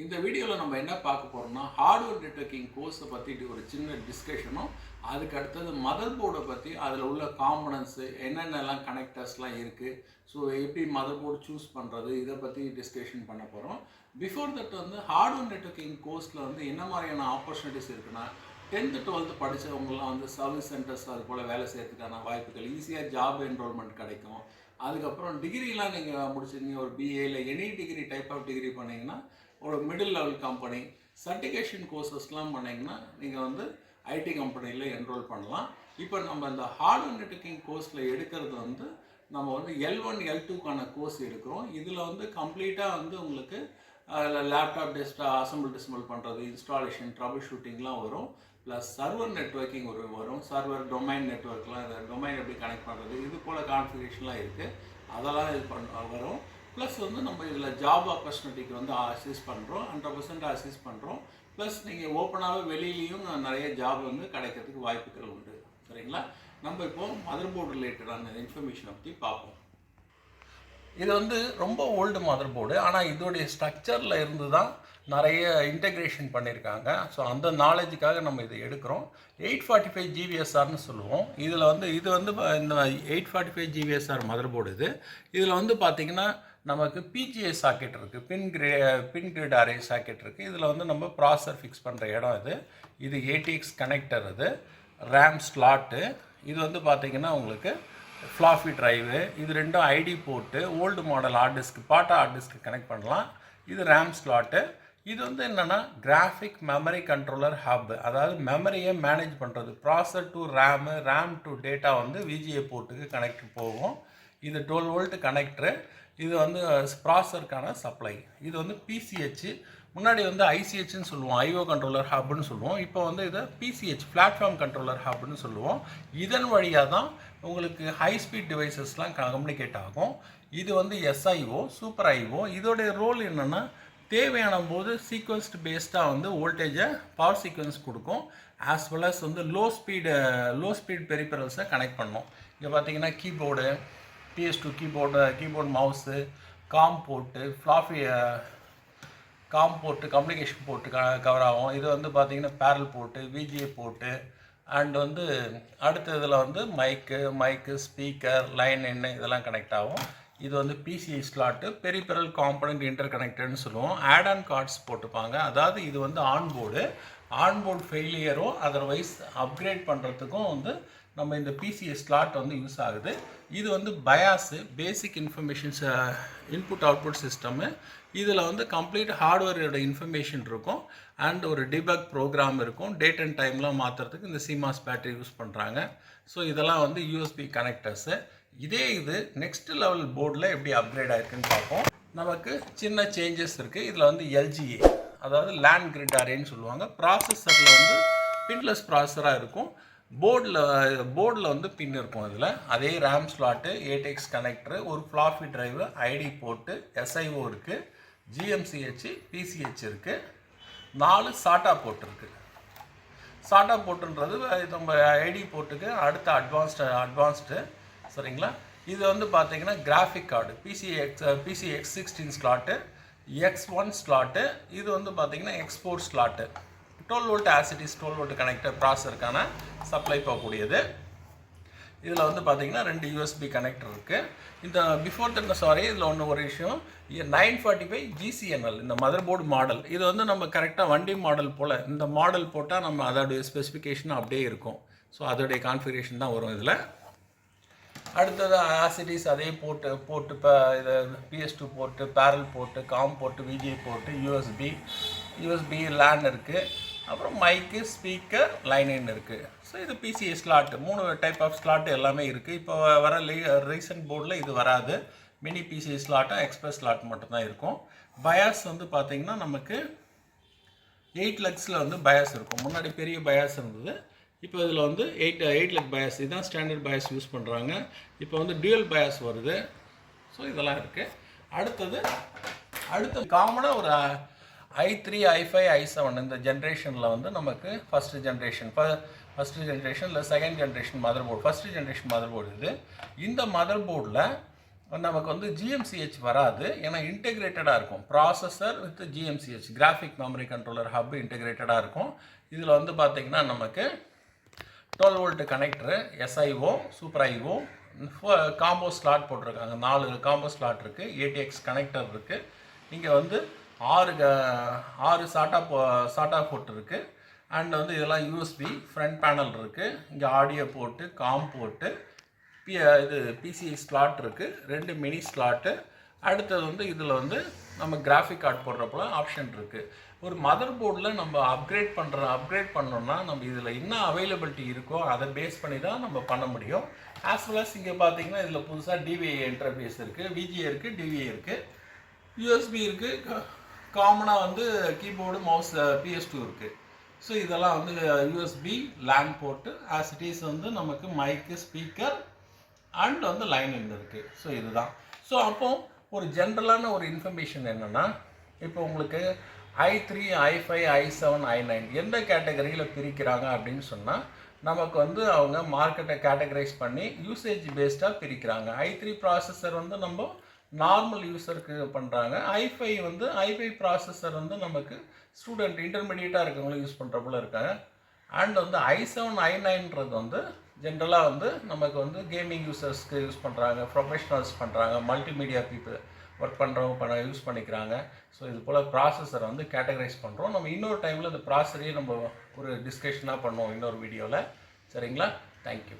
இந்த வீடியோவில் நம்ம என்ன பார்க்க போகிறோம்னா ஹார்ட்வேர் நெட்வொர்க்கிங் கோர்ஸை பற்றி ஒரு சின்ன டிஸ்கஷனும், அதுக்கு அடுத்தது மதர் போர்டை பற்றி அதில் உள்ள காம்பனன்ட்ஸு என்னென்னலாம் கனெக்டர்ஸ்லாம் இருக்குது, ஸோ எப்படி மதர் போர்டு சூஸ் பண்ணுறது, இதை பற்றி டிஸ்கஷன் பண்ண போகிறோம். பிஃபோர் தட் ஹார்ட்வேர் நெட்வொர்க்கிங் கோர்ஸில் என்ன மாதிரியான ஆப்பர்ச்சுனிட்டிஸ் இருக்குன்னா, 10th 12th படித்தவங்களாம் சர்வீஸ் சென்டர்ஸ் அது போல் வேலை செய்யறதுக்கான வாய்ப்புகள், ஈஸியாக ஜாப் என்ரோல்மெண்ட் கிடைக்கும். அதுக்கப்புறம் டிகிரிலாம் நீங்கள் முடிச்சிருந்தீங்க, ஒரு பிஏ இல்லை any degree type of degree பண்ணிங்கன்னா ஒரு மிடில் லெவல் கம்பெனி, சர்டிஃபிகேஷன் கோர்சஸ்லாம் பண்ணிங்கன்னா நீங்கள் ஐடி கம்பெனியில் என்ரோல் பண்ணலாம். இப்போ நம்ம இந்த ஹார்ட்வேர் நெட்வொர்க்கிங் கோர்ஸில் எடுக்கிறது நம்ம L1 L2க்கான கோர்ஸ் எடுக்கிறோம். இதில் கம்ப்ளீட்டாக உங்களுக்கு லேப்டாப் டெஸ்க்டாப் அசம்பிள் பண்ணுறது, இன்ஸ்டாலேஷன், ட்ரபிள் ஷூட்டிங்லாம் வரும். ப்ளஸ் சர்வர் நெட்வொர்க்கிங் வரும். சர்வர் டொமைன் நெட்வொர்க்லாம், இந்த டொமைன் எப்படி கனெக்ட் பண்ணுறது, இது போல் கான்ஃபிகரேஷன்லாம் இருக்குது, அதெல்லாம் இது வரும். ப்ளஸ் நம்ம இதில் ஜாப் ஆப்பர்ச்சுனிட்டிக்கு அசிஸ்ட் பண்ணுறோம், 100% அசிஸ்ட் பண்ணுறோம். ப்ளஸ் நீங்கள் ஓப்பனாகவே வெளியிலையும் நிறைய ஜாப் கிடைக்கிறதுக்கு வாய்ப்புகள் உண்டு. சரிங்களா? நம்ம இப்போது மதர் போர்டு ரிலேட்டடான இன்ஃபர்மேஷனை பற்றி பார்ப்போம். இது ரொம்ப ஓல்டு மதர் போர்டு, ஆனால் இதோடைய ஸ்ட்ரக்சரில் இருந்து தான் நிறைய இன்டெக்ரேஷன் பண்ணியிருக்காங்க. ஸோ அந்த நாலேஜுக்காக நம்ம இதை எடுக்கிறோம். 845 GVSRன்னு சொல்லுவோம். இதில் இது இந்த 845 GVSR மதர் போர்டு. இதில் பார்த்திங்கன்னா நமக்கு பிஜிஏ சாக்கெட் இருக்குது, பின் கிரிட் அரே சாக்கெட் இருக்குது. இதில் நம்ம ப்ராசர் ஃபிக்ஸ் பண்ணுற இடம் இது ATX கனெக்டர், ரேம் ஸ்லாட்டு. இது பார்த்திங்கன்னா உங்களுக்கு ஃப்ளாஃபி ட்ரைவு. இது ரெண்டும் ஐடி போட்டு ஓல்டு மாடல் ஹார்ட் டிஸ்க், பாட்டா ஹார்ட் டிஸ்க்கு கனெக்ட் பண்ணலாம். இது ரேம் ஸ்லாட்டு. இது என்னென்னா கிராஃபிக் மெமரி கண்ட்ரோலர் ஹப், அதாவது மெமரியை மேனேஜ் பண்ணுறது. Processor to RAM, RAM to data VGA போர்ட்டுக்கு கனெக்ட் போகும். இது 12 வோல்ட் கனெக்டரு. இது ப்ராசருக்கான சப்ளை. இது PCH, முன்னாடி ICHன்னு சொல்லுவோம், IO கண்ட்ரோலர் ஹப்னு சொல்லுவோம். இப்போ இதை PCH, பிளாட்ஃபார்ம் கண்ட்ரோலர் ஹப்னு சொல்லுவோம். இதன் வழியாக தான் உங்களுக்கு ஹை ஸ்பீட் டிவைசஸ்லாம் கம்யூனிகேட் ஆகும். இது SIO, சூப்பர் IO. இதோடைய ரோல் என்னென்னா, தேவையான போது சீக்வன்ஸ்டு பேஸ்டாக வோல்டேஜை பவர் சீக்வன்ஸ் கொடுக்கும். As well as low speed பெரிபரல்ஸை கனெக்ட் பண்ணும். இங்கே பார்த்தீங்கன்னா keyboard, PS2 keyboard mouse, COM port, floppy COM port, communication port cover ஆகும். இது பார்த்தீங்கன்னா parallel port, VGA port, and அடுத்த இதில் மைக்கு, ஸ்பீக்கர், லைன் என்ன இதெல்லாம் கனெக்ட் ஆகும். இது PCI slot, peripheral component inter கனெக்டட்னு சொல்லுவோம். ஆட் ஆன் கார்ட்ஸ் போட்டுப்பாங்க. அதாவது இது ஆன்போர்டு ஃபெயிலியரோ அதர்வைஸ் அப்கிரேட் பண்ணுறதுக்கும் நம்ம இந்த PCI ஸ்லாட் யூஸ் ஆகுது. இது பயாஸு, பேசிக் இன்ஃபர்மேஷன்ஸ் இன்புட் அவுட்புட் சிஸ்டமு. இதில் கம்ப்ளீட் ஹார்ட்வேரோட இன்ஃபர்மேஷன் இருக்கும் அண்ட் ஒரு டிபக் ப்ரோக்ராம் இருக்கும். டேட் அண்ட் டைம்லாம் மாற்றுறதுக்கு இந்த CMOS பேட்டரி யூஸ் பண்ணுறாங்க. ஸோ இதெல்லாம் USB கனெக்டர்ஸு. இது நெக்ஸ்ட் லெவல் போர்டில் எப்படி அப்கிரேட் ஆகிருக்குன்னு பார்ப்போம். நமக்கு சின்ன சேஞ்சஸ் இருக்குது. இதில் LGA, அதாவது லேண்ட் கிரிட் அரேன்னு சொல்லுவாங்க. ப்ராசஸரில் பின்லெஸ் ப்ராசஸராக இருக்கும். போர்டில் பின் இருக்கும். இதில் அதே ரேம் ஸ்லாட்டு, ATX கனெக்டரு, ஒரு floppy drive, IDE port, SIO இருக்குது, GMCH, PCH இருக்குது, 4 SATA போர்ட் இருக்குது. SATA போர்ட்டுன்றது நம்ம ஐடி போர்ட்டுக்கு அடுத்த அட்வான்ஸ்டு. சரிங்களா? இது பார்த்தீங்கன்னா graphic card, PCX16 slot, X1 slot. இது பார்த்தீங்கன்னா X4 ஸ்லாட்டு. 12 வோல்ட் ஆசிட்டிஸ் 12 வோல்ட் கனெக்டர், ப்ராசருக்கான சப்ளை போகக்கூடியது. இதில் பார்த்தீங்கன்னா 2 USB கனெக்டர் இருக்குது. இந்த இதில் ஒரு விஷயம், 945 GCNL இந்த மதர் போர்டு மாடல். இது நம்ம கரெக்டாக வண்டி மாடல் போல் இந்த மாடல் போட்டால் நம்ம அதோடைய ஸ்பெசிஃபிகேஷன் அப்படியே இருக்கும். ஸோ அதோடைய கான்ஃபிகரேஷன் தான் வரும். இதில் அடுத்தது ஆசிட்டிஸ் அதே போர்ட்டு இப்போ இது PS2 port, parallel port, com port, VGA port, USB LAN இருக்குது. அப்புறம் மைக்கு, ஸ்பீக்கர், லைன் இன் இருக்குது. ஸோ இது PCI slot, 3 type of slot எல்லாமே இருக்குது. இப்போ வர ரீசன்ட் போர்டில் இது வராது. மினி PCI ஸ்லாட்டும் எக்ஸ்பிரஸ் ஸ்லாட் மட்டும்தான் இருக்கும். பயாஸ் பார்த்தீங்கன்னா நமக்கு 8 லக்ஸில் பயாஸ் இருக்கும். முன்னாடி பெரிய பயாஸ் இருந்தது. இப்போ இதில் 8 லக் பயாஸ், இதுதான் ஸ்டாண்டர்ட் பயாஸ் யூஸ் பண்ணுறாங்க. இப்போ டியூயல் பயாஸ் வருது. ஸோ இதெல்லாம் இருக்குது. அடுத்து காமனாக ஒரு i3, i5, i7 இந்த ஜென்ரேஷனில் நமக்கு ஃபஸ்ட்டு ஜென்ரேஷன் இல்லை second generation motherboard. First generation motherboard இந்த மதர் போர்டில் நமக்கு வந்து ஜிஎம்சிஹெச் வராது. ஏன்னா இன்டெகிரேட்டடாக இருக்கும். Processor with GMCH graphic memory controller hub இன்டெகிரேட்டடாக இருக்கும். இதில் வந்து பார்த்திங்கன்னா நமக்கு 12 volt connector, SIO, super IO, combo slot போட்டிருக்காங்க. 4 காம்போ ஸ்லாட் இருக்குது. ஏடிஎக்ஸ் கனெக்டர் இருக்குது. இங்கே வந்து 6 சாட்டா போர்ட் இருக்குது. அண்ட் வந்து இதெல்லாம் யூஎஸ்பி ஃப்ரண்ட் பேனல் இருக்குது. இங்கே ஆடியோ போர்ட்டு, காம் போர்ட்டு, இது பிசிஐ ஸ்லாட் இருக்குது. 2 மினி ஸ்லாட்டு. அடுத்தது வந்து இதில் வந்து நம்ம கிராஃபிக் கார்டு போடுறப்போ ஆப்ஷன் இருக்குது. ஒரு மதர் போர்டில் நம்ம அப்கிரேட் பண்ணோம்னா நம்ம இதில் என்ன அவைலபிலிட்டி இருக்கோ அதை பேஸ் பண்ணி தான் நம்ம பண்ண முடியும். ஆஸ் வெல் அஸ் இங்கே பார்த்தீங்கன்னா இதில் புதுசாக டிவிஐ இன்டர்ஃபேஸ் இருக்குது, விஜிஏ இருக்குது, டிவிஐ இருக்குது, யூஎஸ்பி இருக்குது, காமனாக வந்து கீபோர்டு, மவுஸ், PS2 இருக்குது. ஸோ இதெல்லாம் வந்து USB LAN port. As it is வந்து நமக்கு மைக்கு, ஸ்பீக்கர் அண்ட் வந்து லைன் இருக்குது. ஸோ இதுதான். ஸோ அப்போது ஒரு ஜென்ரலான ஒரு இன்ஃபர்மேஷன் என்னென்னா, இப்போ உங்களுக்கு i3, i5, i7, i9 எந்த கேட்டகரியில் பிரிக்கிறாங்க அப்படின்னு சொன்னால் நமக்கு வந்து அவங்க மார்க்கெட்டை கேட்டகரைஸ் பண்ணி யூசேஜ் பேஸ்டாக பிரிக்கிறாங்க. i3 ப்ராசஸர் வந்து நம்ம நார்மல் யூஸருக்கு பண்ணுறாங்க. i5 ப்ராசஸர் வந்து நமக்கு ஸ்டூடெண்ட் இன்டர்மீடியட்டாக இருக்கவங்களும் யூஸ் பண்ணுற போல இருக்காங்க. அண்ட் வந்து i7, i9ன்றது வந்து ஜென்ரலாக வந்து நமக்கு வந்து கேமிங் யூசர்ஸ்க்கு யூஸ் பண்ணுறாங்க, ப்ரொஃபஷனல்ஸ் பண்ணுறாங்க, மல்டிமீடியா பீப்புள் ஒர்க் பண்ணுறவங்க யூஸ் பண்ணிக்கிறாங்க. ஸோ இது போல் ப்ராசஸரை வந்து கேட்டகரைஸ் பண்ணுறோம். நம்ம இன்னொரு டைமில் இந்த ப்ராசஸரையே நம்ம ஒரு டிஸ்கஷனாக பண்ணுவோம் இன்னொரு வீடியோவில். சரிங்களா? தேங்க்யூ.